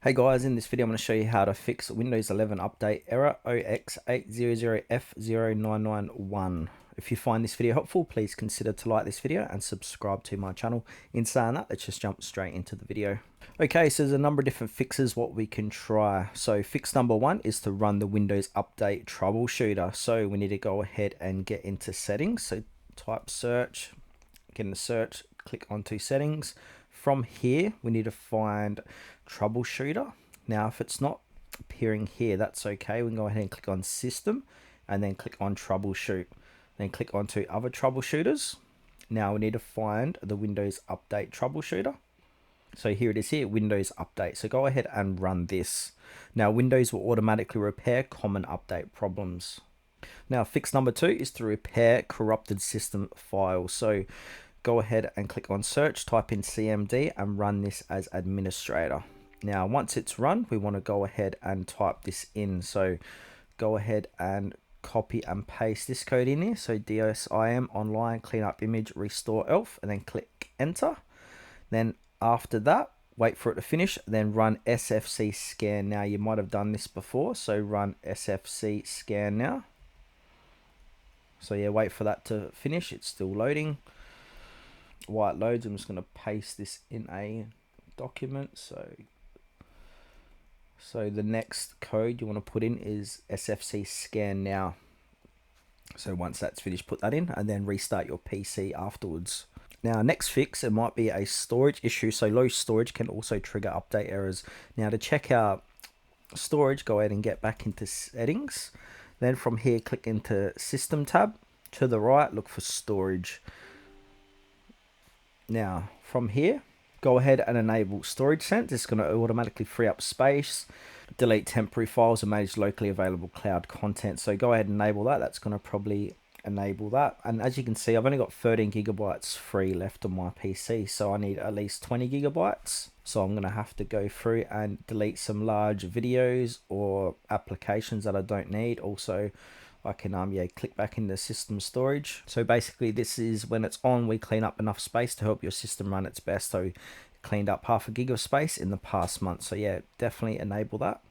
Hey guys, in this video I'm going to show you how to fix Windows 11 update error 0x800f0991. If you find this video helpful, please consider to like this video and subscribe to my channel. In saying that, let's just jump straight into the video. Okay, so there's a number of different fixes what we can try. So fix number one is to run the Windows Update Troubleshooter. So we need to go ahead and get into settings. So type search, get into search, click onto settings. From here, we need to find Troubleshooter. Now, if it's not appearing here, that's okay. We can go ahead and click on System and then click on Troubleshoot. Then click onto Other Troubleshooters. Now we need to find the Windows Update Troubleshooter. So here it is here, Windows Update. So go ahead and run this. Now Windows will automatically repair common update problems. Now fix number two is to repair corrupted system files. So go ahead and click on search, type in CMD and run this as administrator. Now once it's run, we want to go ahead and type this in. So go ahead and copy and paste this code in here. So DSIM online cleanup image restore elf and then click enter. Then after that, wait for it to finish, then run SFC scan. Now you might have done this before, so run SFC scan now. So yeah, wait for that to finish. It's still loading. While it loads, I'm just going to paste this in a document. So the next code you want to put in is SFC scan now. So once that's finished, put that in and then restart your PC afterwards. Now next fix, it might be a storage issue. So low storage can also trigger update errors. Now to check out storage, go ahead and get back into settings. Then from here, click into system tab. To the right, look for storage. Now from here, go ahead and enable storage sense. It's going to automatically free up space, delete temporary files and manage locally available cloud content. So go ahead and enable that. That's going to probably enable that. And as you can see, I've only got 13 gigabytes free left on my PC, so I need at least 20 gigabytes. So I'm going to have to go through and delete some large videos or applications that I don't need. Also, I can click back into system storage. So basically this is when it's on, we clean up enough space to help your system run its best. So cleaned up 0.5 gig of space in the past month. So yeah, definitely enable that.